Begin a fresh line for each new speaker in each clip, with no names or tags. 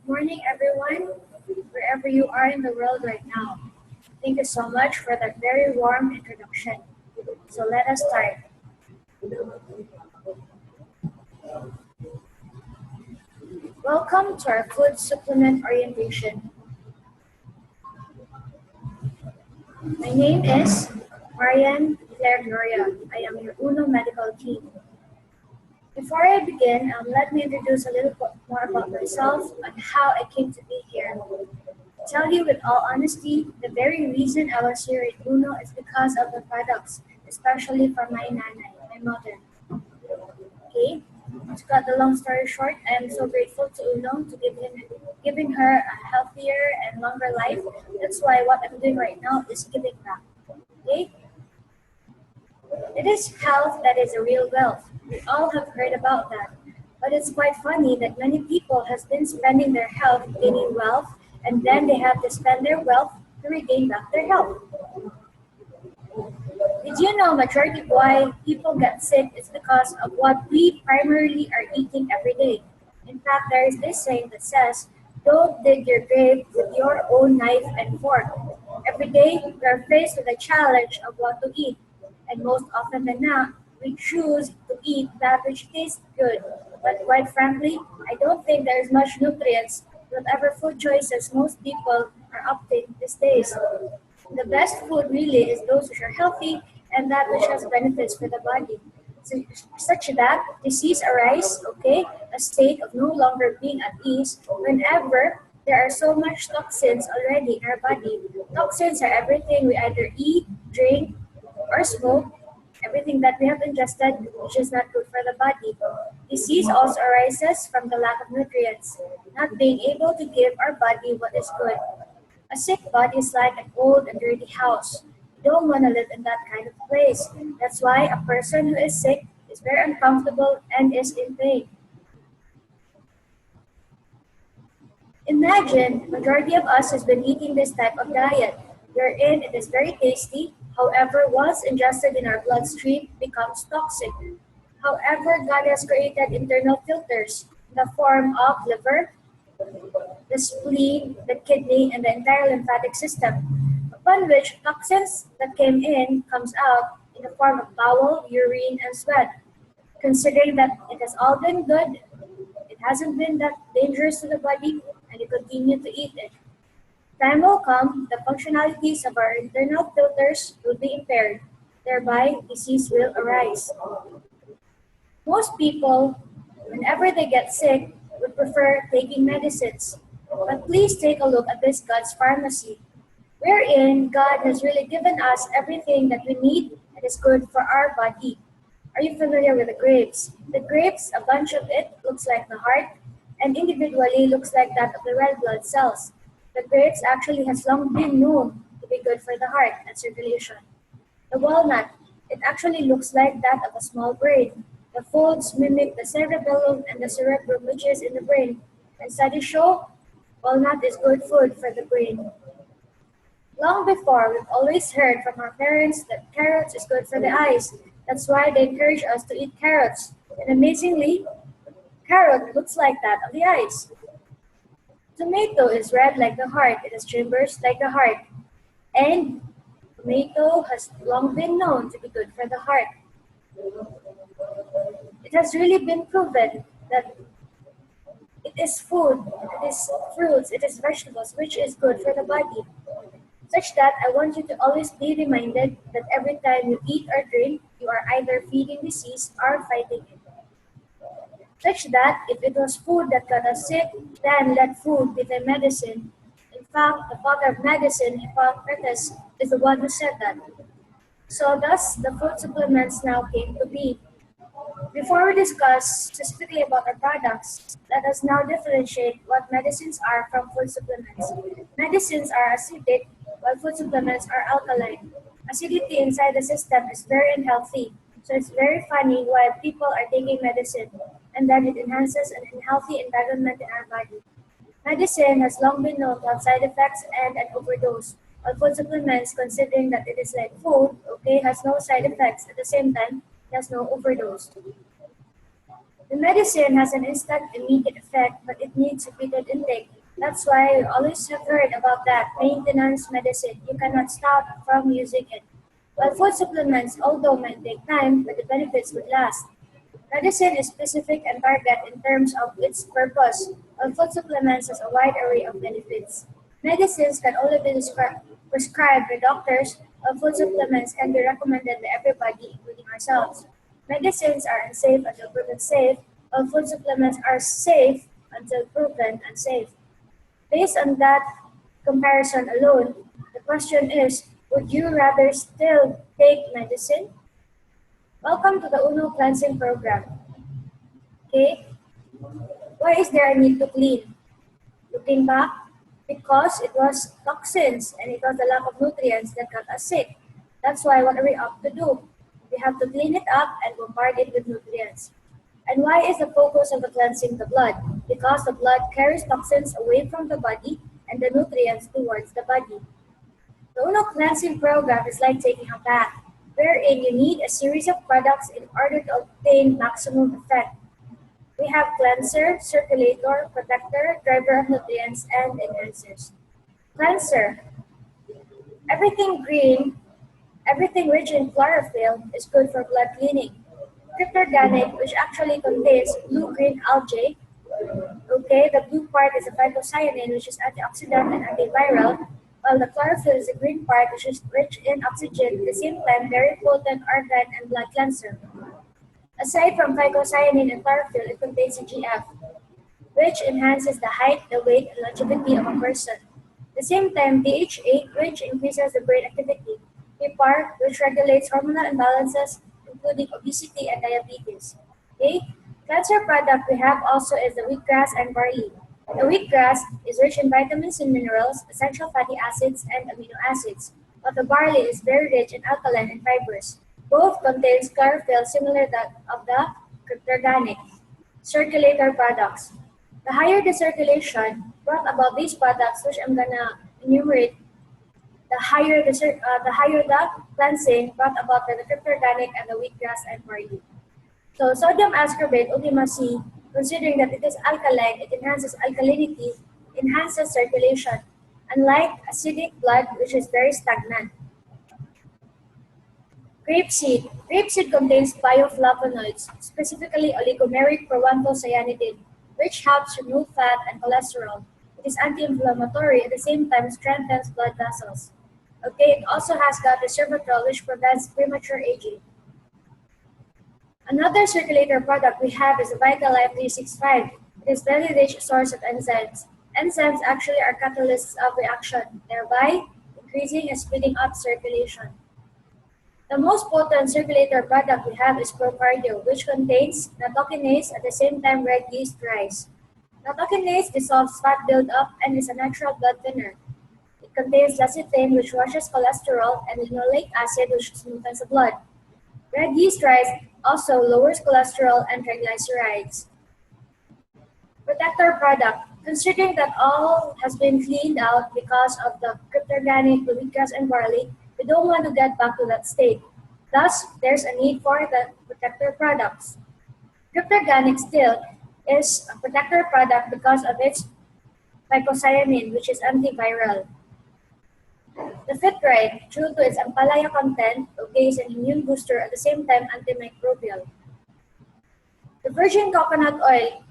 Good morning, everyone, wherever you are in the world right now. Thank you so much for that very warm introduction. So let us start. Welcome to our food supplement orientation. My name is Marian Claire Gloria. I am your UNO medical team. Before I begin, let me introduce a little bit more about myself and how I came to be here. To tell you with all honesty, the very reason I was here at UNO is because of the products, especially for my nanay, my mother. Okay, to cut the long story short, I am so grateful to UNO to giving her a healthier and longer life. That's why what I'm doing right now is giving back. Okay? It is health that is a real wealth. We all have heard about that. But it's quite funny that many people has been spending their health gaining wealth, and then they have to spend their wealth to regain back their health. Did you know majority of why people get sick is because of what we primarily are eating every day? In fact, there is this saying that says, don't dig your grave with your own knife and fork. Every day, we are faced with a challenge of what to eat. And most often than not, we choose to eat that which tastes good. But quite frankly, I don't think there is much nutrients in whatever food choices most people are opting these days. The best food really is those which are healthy and that which has benefits for the body, such that disease arise, okay, a state of no longer being at ease whenever there are so much toxins already in our body. Toxins are everything we either eat, drink, or smoke, everything that we have ingested which is not good for the body. Disease also arises from the lack of nutrients, not being able to give our body what is good. A sick body is like an old and dirty house. You don't want to live in that kind of place. That's why a person who is sick is very uncomfortable and is in pain. Imagine majority of us has been eating this type of diet, wherein it is very tasty, however, once ingested in our bloodstream, becomes toxic. However, God has created internal filters in the form of liver, the spleen, the kidney, and the entire lymphatic system, upon which toxins that came in comes out in the form of bowel, urine, and sweat. Considering that it has all been good, it hasn't been that dangerous to the body, and you continue to eat it. Time will come, the functionalities of our internal filters will be impaired, thereby disease will arise. Most people, whenever they get sick, would prefer taking medicines. But please take a look at this God's pharmacy, wherein God has really given us everything that we need that is good for our body. Are you familiar with the grapes? The grapes, a bunch of it looks like the heart, and individually looks like that of the red blood cells. The grapes actually has long been known to be good for the heart and circulation. The walnut, it actually looks like that of a small brain. The folds mimic the cerebellum and the cerebrum, which is in the brain. And studies show walnut is good food for the brain. Long before, we've always heard from our parents that carrots is good for the eyes. That's why they encourage us to eat carrots. And amazingly, carrot looks like that of the eyes. Tomato is red like the heart. It has chambers like the heart. And tomato has long been known to be good for the heart. It has really been proven that it is food, it is fruits, it is vegetables, which is good for the body. Such that I want you to always be reminded that every time you eat or drink, you are either feeding disease or fighting it. Such that if it was food that got us sick, then let food be the medicine. In fact, the father of medicine, Hippocrates, is the one who said that. So thus, the food supplements now came to be. Before we discuss specifically about our products, let us now differentiate what medicines are from food supplements. Medicines are acidic, while food supplements are alkaline. Acidity inside the system is very unhealthy, so it's very funny why people are taking medicine, and then it enhances an unhealthy environment in our body. Medicine has long been known to have side effects and an overdose, while food supplements, considering that it is like food, okay, has no side effects at the same time, it has no overdose. The medicine has an instant immediate effect, but it needs repeated intake. That's why you always have heard about that maintenance medicine. You cannot stop from using it. While food supplements, although might take time, but the benefits would last. Medicine is specific and target in terms of its purpose, while food supplements has a wide array of benefits. Medicines can only be prescribed by doctors, while food supplements can be recommended by everybody, including ourselves. Medicines are unsafe until proven safe, while food supplements are safe until proven unsafe. Based on that comparison alone, the question is, would you rather still take medicine? Welcome to the UNO cleansing program. Okay, why is there a need to clean? Looking back, because it was toxins and it was the lack of nutrients that got us sick. That's why what are we up to do? We have to clean it up and bombard it with nutrients. And why is the focus of the cleansing the blood? Because the blood carries toxins away from the body and the nutrients towards the body. The UNO cleansing program is like taking a bath, wherein you need a series of products in order to obtain maximum effect. We have cleansir, circulator, protector, driver of nutrients, and enhancers. Cleansir. Everything green, everything rich in chlorophyll is good for blood cleaning. Cryptorganic, which actually contains blue-green algae. Okay, the blue part is a phycocyanin, which is antioxidant and antiviral, while the chlorophyll is the green part, which is rich in oxygen, at the same time very potent organ and blood cleanser. Aside from phycocyanin and chlorophyll, it contains CGF, which enhances the height, the weight, and longevity of a person. At the same time, DHA, which increases the brain activity. PPAR, which regulates hormonal imbalances, including obesity and diabetes. Okay? Cleanser product we have also is the wheatgrass and barley. The wheatgrass is rich in vitamins and minerals, essential fatty acids, and amino acids, while the barley is very rich in alkaline and fibers. Both contains chlorophyll similar to that of the cryptorganic. Circulator products. The higher the circulation brought about these products, which I'm gonna enumerate, the higher the cleansing brought about by the cryptorganic and the wheatgrass and barley. So sodium ascorbate, ultima C, considering that it is alkaline, it enhances alkalinity, enhances circulation, unlike acidic blood, which is very stagnant. Grapeseed. Grapeseed contains bioflavonoids, specifically oligomeric proanthocyanidin, which helps remove fat and cholesterol. It is anti-inflammatory, at the same time strengthens blood vessels. Okay, it also has got resveratrol, which prevents premature aging. Another circulator product we have is the VitaLife 365. It is very rich source of enzymes. Enzymes actually are catalysts of reaction, thereby increasing and speeding up circulation. The most potent circulator product we have is ProCardio, which contains nattokinase at the same time red yeast rice. Nattokinase dissolves fat buildup and is a natural blood thinner. It contains lecithin, which washes cholesterol, and linoleic acid, which smoothens the blood. Red yeast rice also lowers cholesterol and triglycerides. Protector product. Considering that all has been cleaned out because of the cryptorganic, the wheatgrass, and barley, we don't want to get back to that state. Thus, there's a need for the protector products. Cryptorganic still is a protector product because of its phycocyanin, which is antiviral. The Fitrite, due to its ampalaya content, okay, is an immune booster at the same time antimicrobial. The virgin coconut oil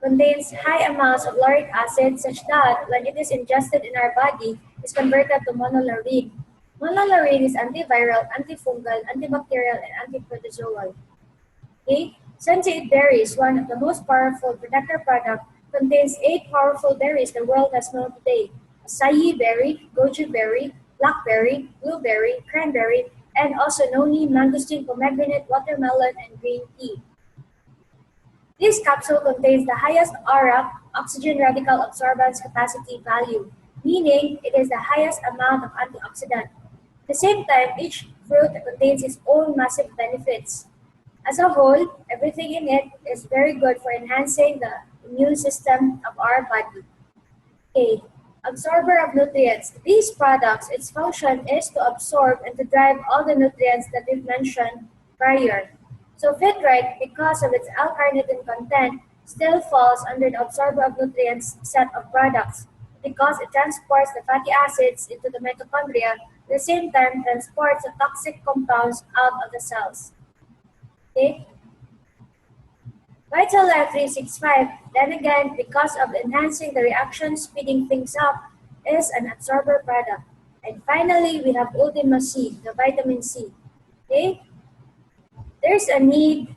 contains high amounts of lauric acid such that when it is ingested in our body, it is converted to monolaurine. Monolaurine is antiviral, antifungal, antibacterial, and antiprotozoal. Okay? Scented berries, one of the most powerful protector products, contains 8 powerful berries the world has known today: acai berry, goji berry, blackberry, blueberry, cranberry, and also noni, mangosteen, pomegranate, watermelon, and green tea. This capsule contains the highest ARAC, oxygen radical absorbance capacity value, meaning it is the highest amount of antioxidant. At the same time, each fruit contains its own massive benefits. As a whole, everything in it is very good for enhancing the immune system of our body. A. Absorber of nutrients. These products, its function is to absorb and to drive all the nutrients that we've mentioned prior. So Fitrite, because of its L-carnitine content, still falls under the absorber of nutrients set of products because it transports the fatty acids into the mitochondria, at the same time transports the toxic compounds out of the cells. Okay? Vital Life 365, then again, because of enhancing the reaction, speeding things up, is an absorber product. And finally, we have Ultima C, the vitamin C. Okay? There's a need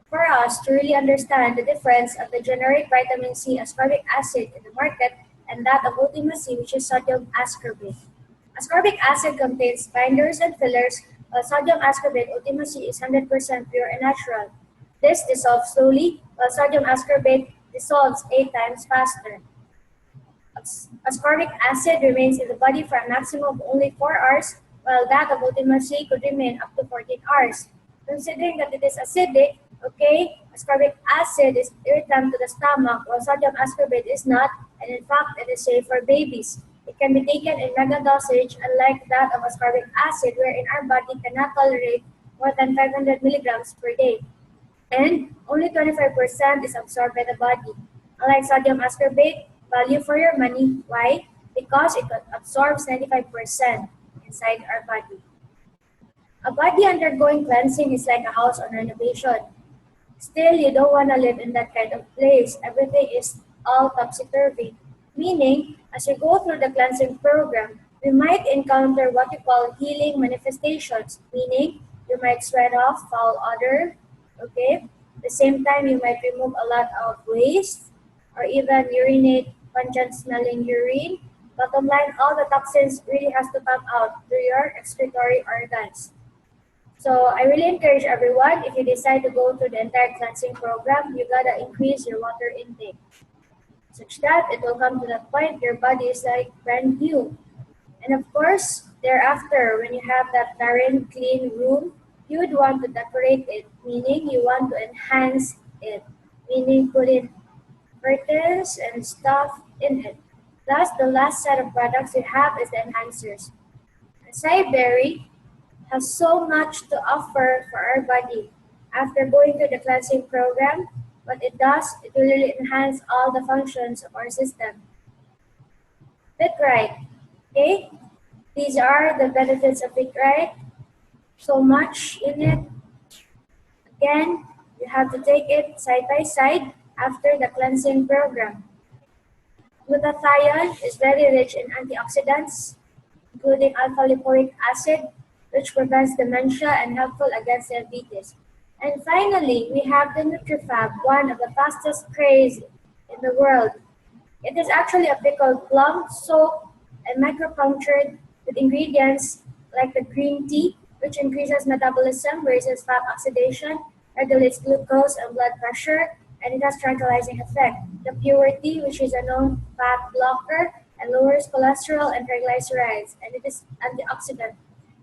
for us to really understand the difference of the generic vitamin C ascorbic acid in the market and that of Ultima C, which is sodium ascorbate. Ascorbic acid contains binders and fillers, while sodium ascorbate Ultima C is 100% pure and natural. This dissolves slowly, while sodium ascorbate dissolves 8 times faster. Ascorbic acid remains in the body for a maximum of only 4 hours, while that of Ultima C could remain up to 14 hours. Considering that it is acidic, okay, ascorbic acid is irritant to the stomach, while sodium ascorbate is not, and in fact, it is safe for babies. It can be taken in mega dosage, unlike that of ascorbic acid, wherein our body cannot tolerate more than 500 milligrams per day. And only 25% is absorbed by the body. Unlike sodium ascorbate, value for your money. Why? Because it absorbs 95% inside our body. A body undergoing cleansing is like a house on renovation. Still, you don't want to live in that kind of place. Everything is all topsy-turvy. Meaning, as you go through the cleansing program, we might encounter what we call healing manifestations. Meaning, you might sweat off foul odor, okay? At the same time, you might remove a lot of waste or even urinate pungent-smelling urine. Bottom line, all the toxins really has to come out through your excretory organs. So I really encourage everyone, if you decide to go through the entire cleansing program, you gotta increase your water intake, such that it will come to that point your body is like brand new. And of course, thereafter, when you have that barren, clean room, you would want to decorate it, meaning you want to enhance it, meaning put in curtains and stuff in it. Thus, the last set of products we have is the enhancers. Acai berry has so much to offer for our body. After going through the cleansing program, what it does, it will really enhance all the functions of our system. Fitrite, okay? These are the benefits of Fitrite. So much in it. Again, you have to take it side by side after the cleansing program. Glutathione is very rich in antioxidants, including alpha-lipoic acid, which prevents dementia and helpful against diabetes. And finally, we have the NutriFab, one of the fastest craze in the world. It is actually a pickled plum, soaked, and micropunctured with ingredients like the green tea, which increases metabolism, raises fat oxidation, regulates glucose and blood pressure, and it has tranquilizing effect. The pure tea, which is a known fat blocker, and lowers cholesterol and triglycerides, and it is antioxidant.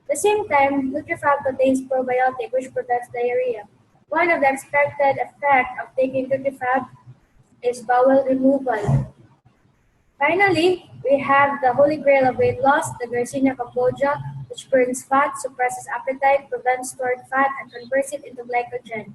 At the same time, NutriFab contains probiotic, which prevents diarrhea. One of the expected effects of taking NutriFab is bowel removal. Finally, we have the holy grail of weight loss, the Garcinia cambogia, which burns fat, suppresses appetite, prevents stored fat, and converts it into glycogen.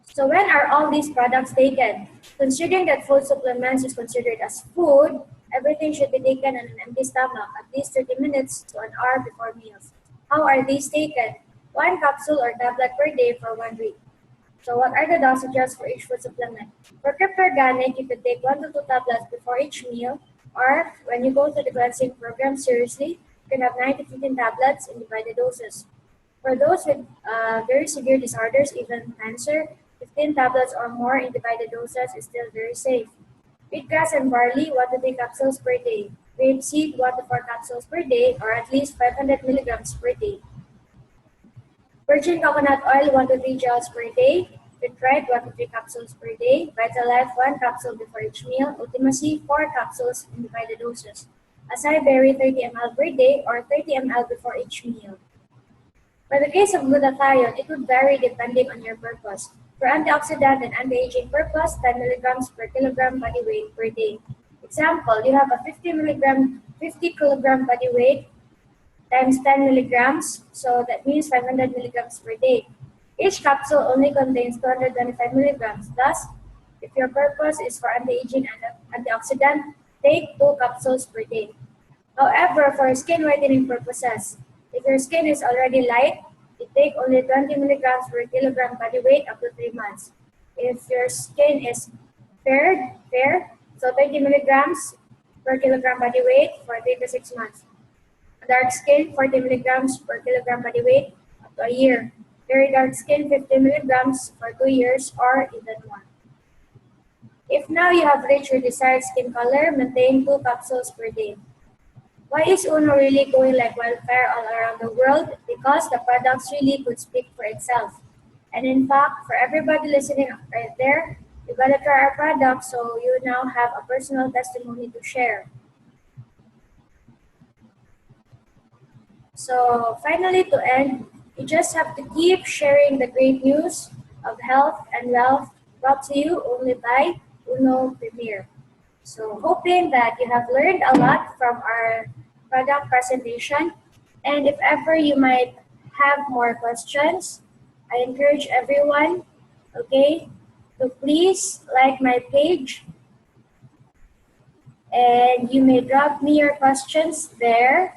So when are all these products taken? Considering that food supplements is considered as food, everything should be taken on an empty stomach, at least 30 minutes to an hour before meals. How are these taken? 1 capsule or tablet per day for 1 week. So what are the dosages for each food supplement? For cryptorganic, you could take 1 to 2 tablets before each meal, or when you go through the cleansing program seriously, you can have 9 to 15 tablets in divided doses. For those with very severe disorders, even cancer, 15 tablets or more in divided doses is still very safe. Wheatgrass and barley, 1 to 3 capsules per day. Rapeseed, 1 to 4 capsules per day, or at least 500 milligrams per day. Virgin coconut oil, 1 to 3 gels per day. Fitrite, 1 to 3 capsules per day. Vitalife, 1 capsule before each meal. Ultima C, 4 capsules in divided doses. Acai berry, 30 ml per day or 30 ml before each meal. For the case of glutathione, it would vary depending on your purpose. For antioxidant and anti-aging purpose, 10 milligrams per kilogram body weight per day. Example, you have a 50 kilogram body weight times 10 milligrams, so that means 500 milligrams per day. Each capsule only contains 225 milligrams. Thus, if your purpose is for anti-aging and antioxidant, take 2 capsules per day. However, for skin whitening purposes, if your skin is already light, you take only 20 milligrams per kilogram body weight up to 3 months. If your skin is fair, so 20 milligrams per kilogram body weight for 3 to 6 months. Dark skin, 40 milligrams per kilogram body weight up to a year. Very dark skin, 50 milligrams for 2 years or even more. If now you have reached your desired skin color, maintain 2 capsules per day. Why is Uno really going like wildfire all around the world? Because the products really could speak for itself. And in fact, for everybody listening right there, you gotta try our product so you now have a personal testimony to share. So finally, to end, you just have to keep sharing the great news of health and wealth brought to you only by Uno Premier. So hoping that you have learned a lot from our product presentation. And if ever you might have more questions, I encourage everyone, okay, to please like my page. And you may drop me your questions there.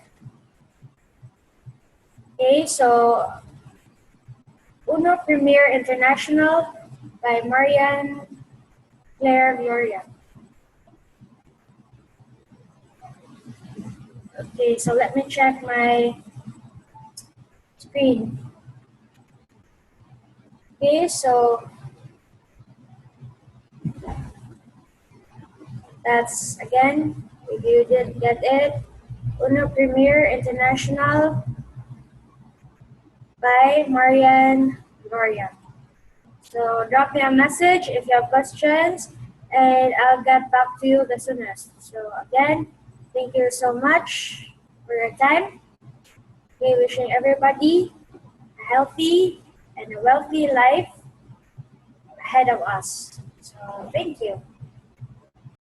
Okay, so Uno Premier International by Marian Claire Gloria. Okay, so let me check my screen. Okay, so that's again, if you didn't get it, Uno Premier International by Marian Gloria. So drop me a message if you have questions and I'll get back to you the soonest. So again, thank you so much for your time. Okay, wishing everybody a healthy and a wealthy life ahead of us. So thank you.